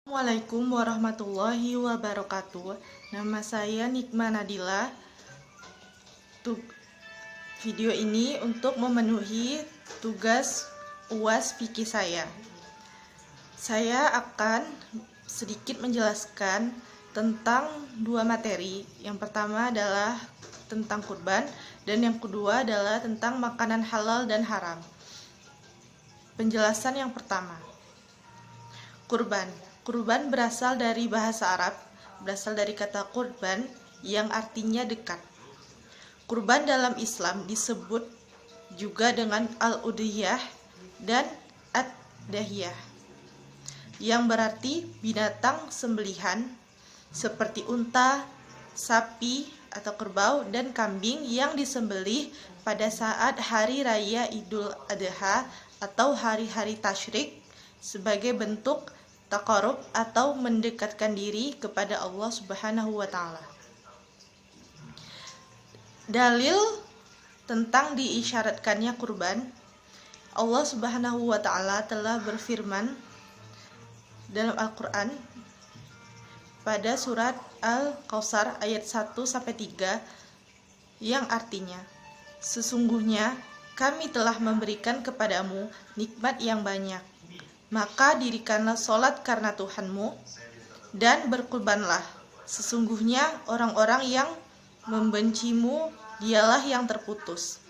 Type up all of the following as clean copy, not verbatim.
Assalamualaikum warahmatullahi wabarakatuh. Nama saya Nikma Nadila. Video ini untuk memenuhi tugas UAS fikih saya. Saya akan sedikit menjelaskan tentang dua materi. Yang pertama adalah tentang kurban dan yang kedua adalah tentang makanan halal dan haram. Penjelasan yang pertama. Kurban. Kurban berasal dari bahasa Arab, berasal dari kata kurban yang artinya dekat. Kurban dalam Islam disebut juga dengan al-udhiyah dan ad-dahiyah, yang berarti binatang sembelihan seperti unta, sapi atau kerbau dan kambing yang disembelih pada saat hari raya Idul Adha atau hari-hari tasyrik sebagai bentuk taqarrub atau mendekatkan diri kepada Allah Subhanahu wa taala. Dalil tentang diisyaratkannya kurban, Allah Subhanahu wa taala telah berfirman dalam Al-Qur'an pada surat Al-Kautsar ayat 1 sampai 3 yang artinya, sesungguhnya kami telah memberikan kepadamu nikmat yang banyak. Maka dirikanlah sholat karena Tuhanmu dan berkurbanlah. Sesungguhnya orang-orang yang membencimu dialah yang terputus.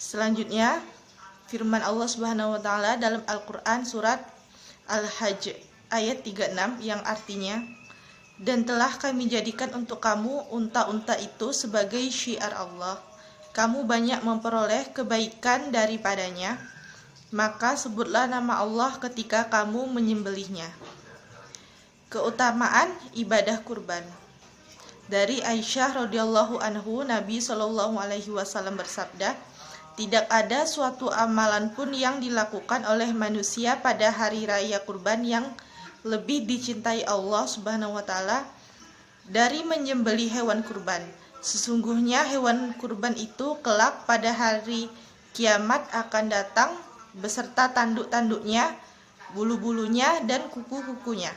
Selanjutnya firman Allah Subhanahu wa taala dalam Al-Qur'an surat Al-Hajj ayat 36 yang artinya, dan telah kami jadikan untuk kamu unta-unta itu sebagai syiar Allah. Kamu banyak memperoleh kebaikan daripadanya. Maka sebutlah nama Allah ketika kamu menyembelihnya. Keutamaan ibadah kurban. Dari Aisyah radhiyallahu anhu, Nabi Shallallahu alaihi wasallam bersabda, tidak ada suatu amalan pun yang dilakukan oleh manusia pada hari raya kurban yang lebih dicintai Allah Subhanahu wa taala dari menyembelih hewan kurban. Sesungguhnya hewan kurban itu kelak pada hari kiamat akan datang beserta tanduk-tanduknya, bulu-bulunya, dan kuku-kukunya.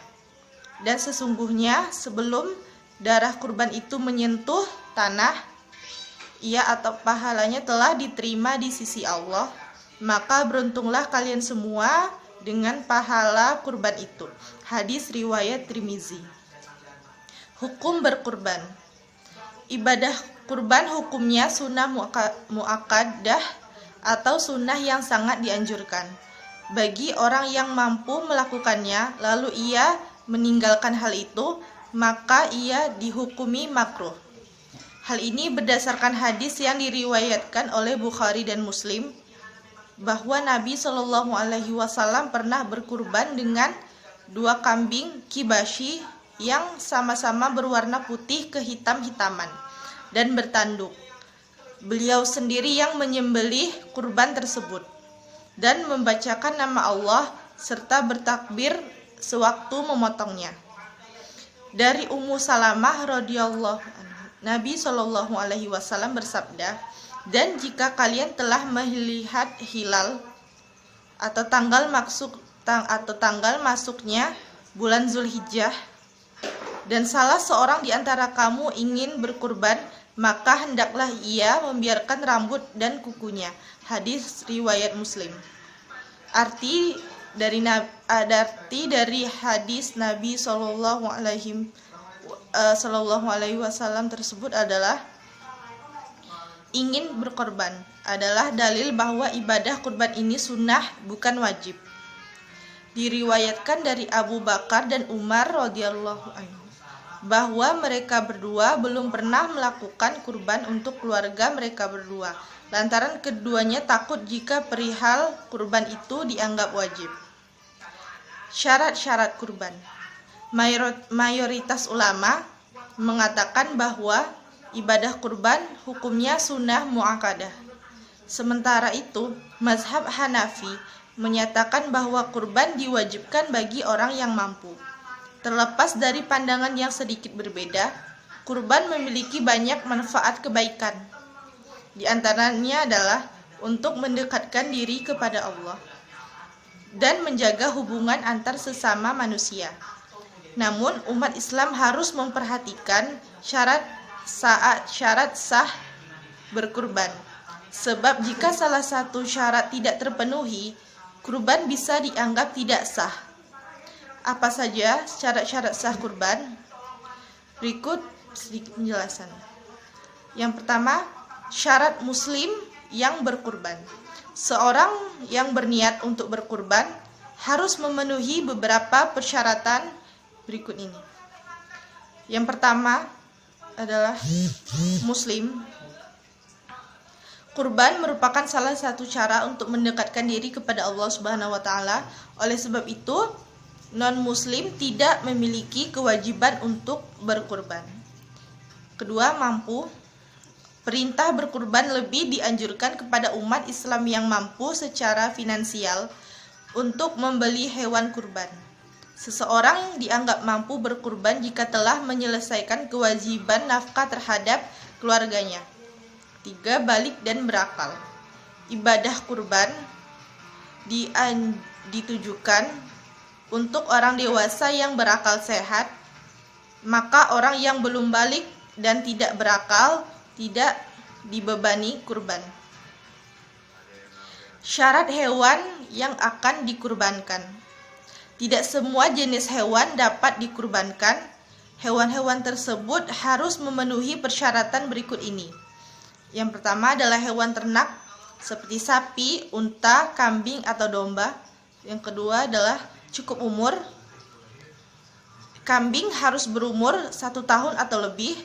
Dan sesungguhnya sebelum darah kurban itu menyentuh tanah, ia atau pahalanya telah diterima di sisi Allah. Maka beruntunglah kalian semua dengan pahala kurban itu. Hadis riwayat Tirmizi. Hukum berkurban. Ibadah kurban hukumnya sunnah muakkadah atau sunnah yang sangat dianjurkan bagi orang yang mampu melakukannya, lalu ia meninggalkan hal itu, maka ia dihukumi makruh. Hal ini berdasarkan hadis yang diriwayatkan oleh Bukhari dan Muslim bahwa Nabi Shallallahu alaihi wasallam pernah berkurban dengan dua kambing kibashi yang sama-sama berwarna putih kehitam-hitaman dan bertanduk. Beliau sendiri yang menyembelih kurban tersebut dan membacakan nama Allah serta bertakbir sewaktu memotongnya. Dari Ummu Salamah radhiyallahu anha, Nabi Shallallahu alaihi wasallam bersabda, dan jika kalian telah melihat hilal atau tanggal masuknya bulan Zulhijjah dan salah seorang di antara kamu ingin berkurban, maka hendaklah ia membiarkan rambut dan kukunya. Hadis riwayat Muslim. Arti dari hadis Nabi Shallallahu alaihi wasallam tersebut adalah ingin berkorban adalah dalil bahwa ibadah kurban ini sunnah bukan wajib. Diriwayatkan dari Abu Bakar dan Umar radhiyallahu anhu bahwa mereka berdua belum pernah melakukan kurban untuk keluarga mereka berdua, lantaran keduanya takut jika perihal kurban itu dianggap wajib. Syarat-syarat kurban. Mayoritas ulama mengatakan bahwa ibadah kurban hukumnya sunnah muakkadah. Sementara itu, mazhab Hanafi menyatakan bahwa kurban diwajibkan bagi orang yang mampu. Terlepas dari pandangan yang sedikit berbeda, kurban memiliki banyak manfaat kebaikan. Di antaranya adalah untuk mendekatkan diri kepada Allah. dan menjaga hubungan antar sesama manusia. Namun, umat Islam harus memperhatikan syarat sah berkurban. Sebab jika salah satu syarat tidak terpenuhi, kurban bisa dianggap tidak sah. Apa saja syarat-syarat sah kurban? Berikut sedikit penjelasan. Yang pertama, syarat muslim yang berkurban. Seorang yang berniat untuk berkurban harus memenuhi beberapa persyaratan berikut ini. Yang pertama adalah muslim. Kurban merupakan salah satu cara untuk mendekatkan diri kepada Allah Subhanahu wa taala. Oleh sebab itu, non-muslim tidak memiliki kewajiban untuk berkurban. Kedua, mampu. Perintah berkurban lebih dianjurkan kepada umat Islam yang mampu secara finansial untuk membeli hewan kurban. Seseorang dianggap mampu berkurban jika telah menyelesaikan kewajiban nafkah terhadap keluarganya. 3. Balik dan berakal. Ibadah kurban ditujukan untuk orang dewasa yang berakal sehat, maka orang yang belum balik dan tidak berakal tidak dibebani kurban. Syarat hewan yang akan dikurbankan. Tidak semua jenis hewan dapat dikurbankan. Hewan-hewan tersebut harus memenuhi persyaratan berikut ini. Yang pertama adalah hewan ternak seperti sapi, unta, kambing atau domba. Yang kedua adalah cukup umur. Kambing harus berumur 1 tahun atau lebih.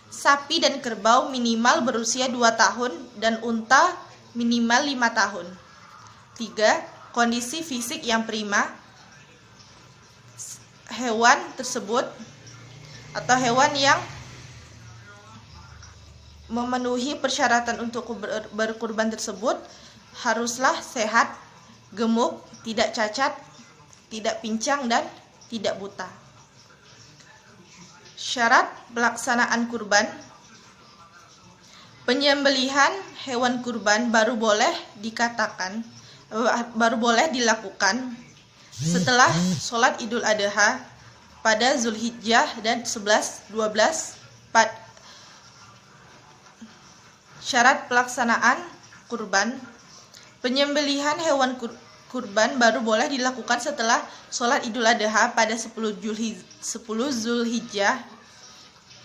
Sapi dan kerbau minimal berusia 2 tahun dan unta minimal 5 tahun. 3. Kondisi fisik yang prima. Hewan tersebut atau hewan yang memenuhi persyaratan untuk berkurban tersebut haruslah sehat, gemuk, tidak cacat, tidak pincang, dan tidak buta. Syarat pelaksanaan kurban. Penyembelihan hewan kurban baru boleh dilakukan setelah sholat Idul Adha pada Zulhijjah dan 11, 12, 4. Syarat pelaksanaan kurban. Penyembelihan hewan kurban baru boleh dilakukan setelah sholat Idul Adha pada 10 Zulhijjah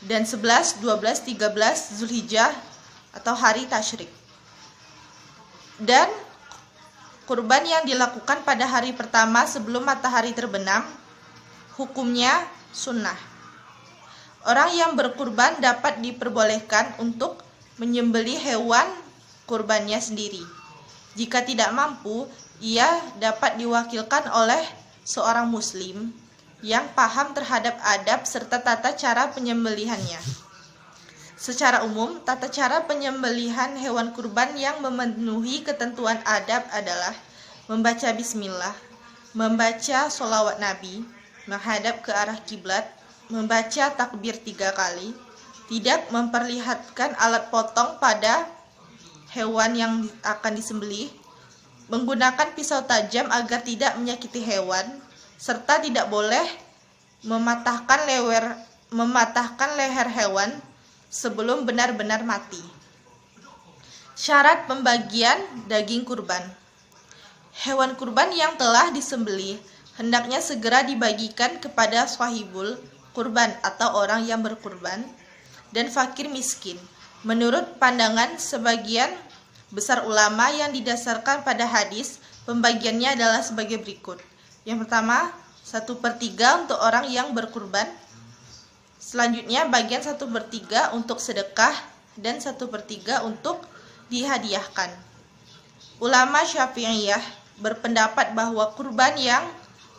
dan 11, 12, 13 Zulhijjah atau hari tasyrik. Dan kurban yang dilakukan pada hari pertama sebelum matahari terbenam, hukumnya sunnah. Orang yang berkurban dapat diperbolehkan untuk menyembelih hewan kurbannya sendiri. Jika tidak mampu, ia dapat diwakilkan oleh seorang muslim yang paham terhadap adab serta tata cara penyembelihannya. Secara umum, tata cara penyembelihan hewan kurban yang memenuhi ketentuan adab adalah membaca bismillah, membaca sholawat Nabi, menghadap ke arah kiblat, membaca takbir 3 kali, tidak memperlihatkan alat potong pada hewan yang akan disembelih, menggunakan pisau tajam agar tidak menyakiti hewan, serta tidak boleh mematahkan leher hewan sebelum benar-benar mati. Syarat pembagian daging kurban. Hewan kurban yang telah disembelih hendaknya segera dibagikan kepada sahibul kurban atau orang yang berkurban dan fakir miskin. Menurut pandangan sebagian besar ulama yang didasarkan pada hadis, pembagiannya adalah sebagai berikut. Yang pertama, 1/3 untuk orang yang berkurban. Selanjutnya, bagian 1/3 untuk sedekah dan 1/3 untuk dihadiahkan. Ulama Syafi'iyah berpendapat bahwa kurban yang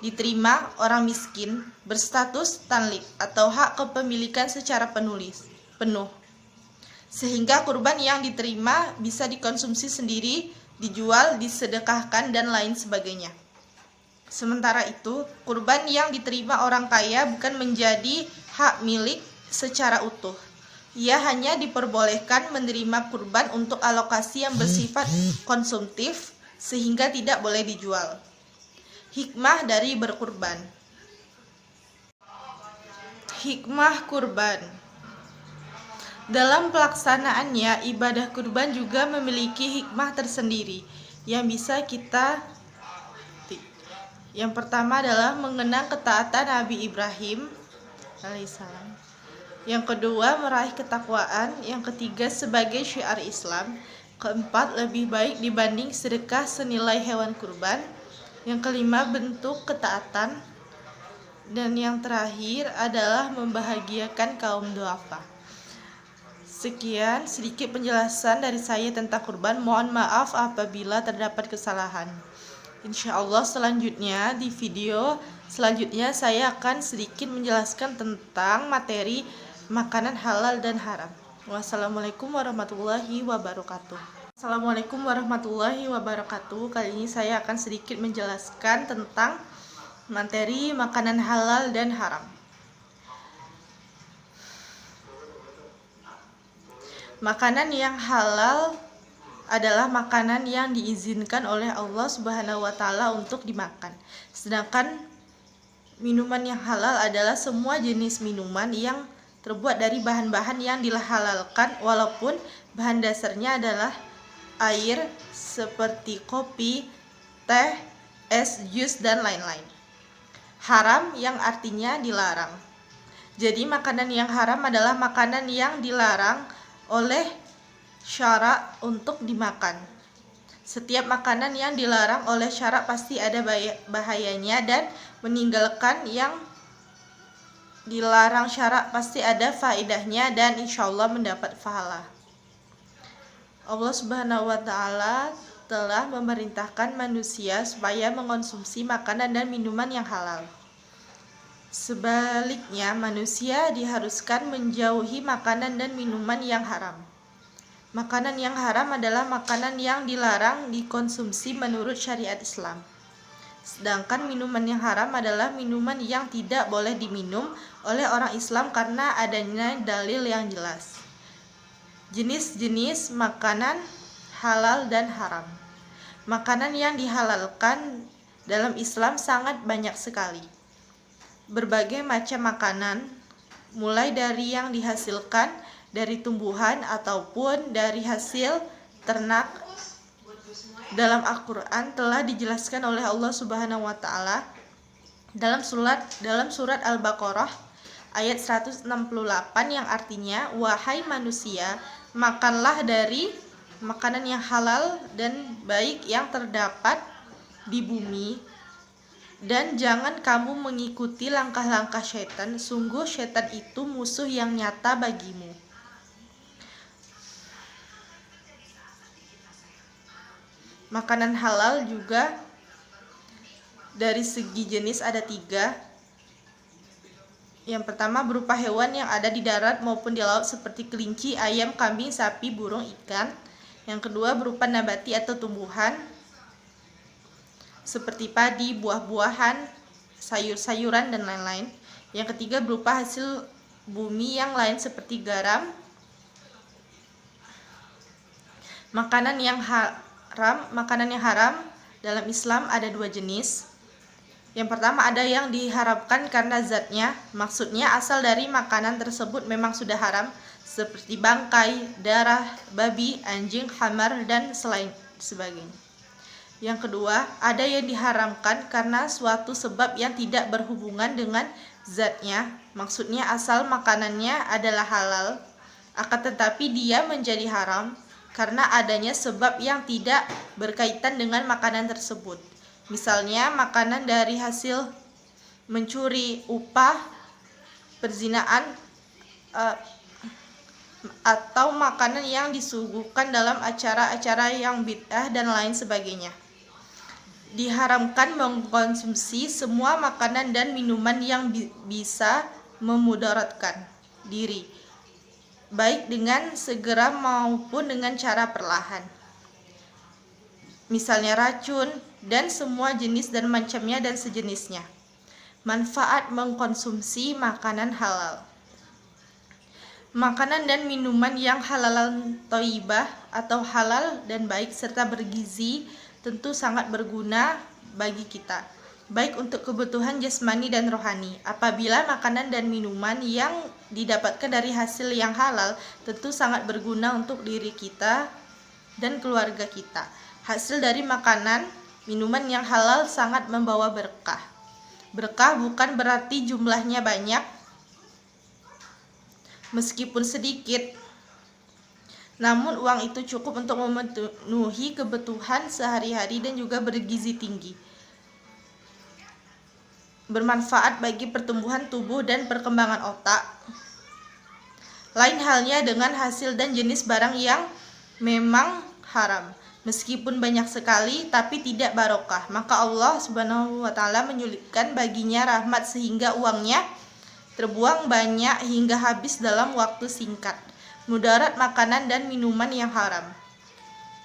diterima orang miskin berstatus tanlik atau hak kepemilikan secara penuh. Sehingga kurban yang diterima bisa dikonsumsi sendiri, dijual, disedekahkan, dan lain sebagainya. Sementara itu, kurban yang diterima orang kaya bukan menjadi hak milik secara utuh. Ia hanya diperbolehkan menerima kurban untuk alokasi yang bersifat konsumtif, sehingga tidak boleh dijual. Hikmah dari berkurban. Hikmah kurban. Dalam pelaksanaannya, ibadah kurban juga memiliki hikmah tersendiri yang bisa kita. Yang pertama adalah mengenang ketaatan Nabi Ibrahim alaihissalam. Yang kedua, meraih ketakwaan. Yang ketiga, sebagai syiar Islam. Keempat, lebih baik dibanding sedekah senilai hewan kurban. Yang kelima, bentuk ketaatan. Dan yang terakhir adalah membahagiakan kaum duafa. Sekian sedikit penjelasan dari saya tentang kurban. Mohon maaf apabila terdapat kesalahan. Insya Allah selanjutnya di video selanjutnya saya akan sedikit menjelaskan tentang materi makanan halal dan haram. Wassalamualaikum warahmatullahi wabarakatuh. Assalamualaikum warahmatullahi wabarakatuh. Kali ini saya akan sedikit menjelaskan tentang materi makanan halal dan haram. Makanan yang halal adalah makanan yang diizinkan oleh Allah Subhanahu wa Ta'ala untuk dimakan. Sedangkan minuman yang halal adalah semua jenis minuman yang terbuat dari bahan-bahan yang dihalalkan, walaupun bahan dasarnya adalah air seperti kopi, teh, es, jus, dan lain-lain. Haram yang artinya dilarang. Jadi makanan yang haram adalah makanan yang dilarang oleh syara untuk dimakan. Setiap makanan yang dilarang oleh syara pasti ada bahayanya, dan meninggalkan yang dilarang syara pasti ada faedahnya dan insya Allah mendapat pahala. Allah Subhanahu wa Ta'ala telah memerintahkan manusia supaya mengonsumsi makanan dan minuman yang halal. Sebaliknya, manusia diharuskan menjauhi makanan dan minuman yang haram. Makanan yang haram adalah makanan yang dilarang dikonsumsi menurut syariat Islam. Sedangkan minuman yang haram adalah minuman yang tidak boleh diminum oleh orang Islam karena adanya dalil yang jelas. Jenis-jenis makanan halal dan haram. Makanan yang dihalalkan dalam Islam sangat banyak sekali. Berbagai macam makanan, mulai dari yang dihasilkan dari tumbuhan ataupun dari hasil ternak, dalam Al-Quran telah dijelaskan oleh Allah Subhanahu wa Ta'ala dalam surat Al-Baqarah ayat 168 yang artinya, wahai manusia, makanlah dari makanan yang halal dan baik yang terdapat di bumi, dan jangan kamu mengikuti langkah-langkah syaitan, sungguh syaitan itu musuh yang nyata bagimu. Makanan halal juga dari segi jenis ada 3. Yang pertama berupa hewan yang ada di darat maupun di laut seperti kelinci, ayam, kambing, sapi, burung, ikan. Yang kedua berupa nabati atau tumbuhan seperti padi, buah-buahan, sayur-sayuran, dan lain-lain. Yang ketiga berupa hasil bumi yang lain seperti garam. Makanan yang haram dalam Islam ada 2 jenis. Yang pertama ada yang diharamkan karena zatnya, maksudnya asal dari makanan tersebut memang sudah haram, seperti bangkai, darah, babi, anjing, hamar, dan sebagainya. Yang kedua, ada yang diharamkan karena suatu sebab yang tidak berhubungan dengan zatnya, maksudnya asal makanannya adalah halal, akan tetapi dia menjadi haram karena adanya sebab yang tidak berkaitan dengan makanan tersebut. Misalnya makanan dari hasil mencuri, upah, perzinaan, atau makanan yang disuguhkan dalam acara-acara yang bid'ah dan lain sebagainya. Diharamkan mengkonsumsi semua makanan dan minuman yang bisa memudaratkan diri, baik dengan segera maupun dengan cara perlahan. Misalnya racun dan semua jenis dan macamnya dan sejenisnya. Manfaat mengkonsumsi makanan halal. Makanan dan minuman yang halalan thayyibah atau halal dan baik serta bergizi tentu sangat berguna bagi kita. baik untuk kebutuhan jasmani dan rohani. Apabila makanan dan minuman yang didapatkan dari hasil yang halal tentu sangat berguna untuk diri kita dan keluarga kita. Hasil dari makanan, minuman yang halal sangat membawa berkah. Berkah bukan berarti jumlahnya banyak, meskipun sedikit, namun uang itu cukup untuk memenuhi kebutuhan sehari-hari dan juga bergizi tinggi. Bermanfaat bagi pertumbuhan tubuh dan perkembangan otak. Lain halnya dengan hasil dan jenis barang yang memang haram. Meskipun banyak sekali tapi tidak barokah, maka Allah Subhanahu wa taala menyulitkan baginya rahmat sehingga uangnya terbuang banyak hingga habis dalam waktu singkat. Mudarat makanan dan minuman yang haram.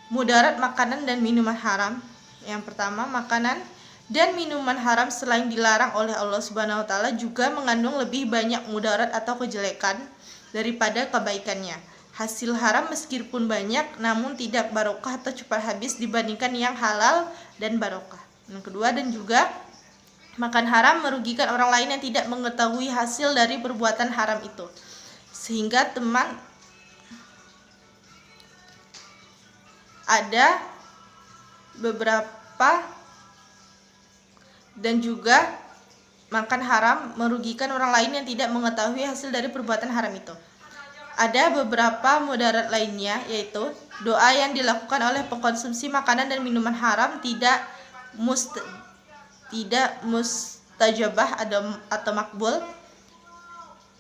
Mudarat makanan dan minuman haram. Yang pertama, makanan dan minuman haram selain dilarang oleh Allah Subhanahu wa taala juga mengandung lebih banyak mudarat atau kejelekan daripada kebaikannya. Hasil haram meskipun banyak namun tidak barokah atau cepat habis dibandingkan yang halal dan barokah. Yang kedua, dan juga makan haram merugikan orang lain yang tidak mengetahui hasil dari perbuatan haram itu. Sehingga ada beberapa, dan juga makan haram merugikan orang lain yang tidak mengetahui hasil dari perbuatan haram itu. Ada beberapa mudarat lainnya, yaitu doa yang dilakukan oleh pengkonsumsi makanan dan minuman haram tidak mustajabah atau makbul.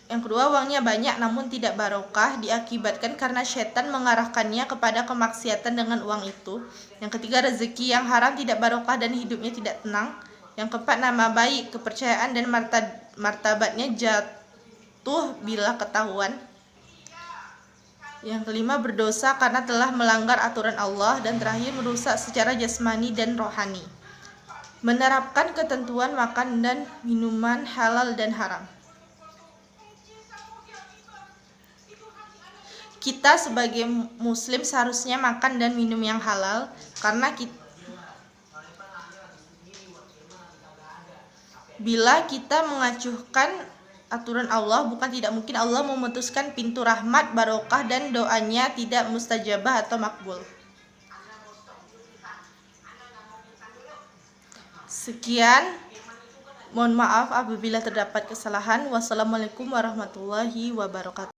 Yang kedua, uangnya banyak namun tidak barokah diakibatkan karena setan mengarahkannya kepada kemaksiatan dengan uang itu. Yang ketiga, rezeki yang haram tidak barokah dan hidupnya tidak tenang. Yang keempat, nama baik, kepercayaan dan martabatnya jatuh bila ketahuan. Yang kelima, berdosa karena telah melanggar aturan Allah. Dan terakhir, merusak secara jasmani dan rohani. Menerapkan ketentuan makan dan minuman halal dan haram. Kita sebagai muslim seharusnya makan dan minum yang halal, karena bila kita mengacuhkan aturan Allah, bukan tidak mungkin Allah memutuskan pintu rahmat, barokah, dan doanya tidak mustajabah atau makbul. Sekian, mohon maaf apabila terdapat kesalahan. Wassalamualaikum warahmatullahi wabarakatuh.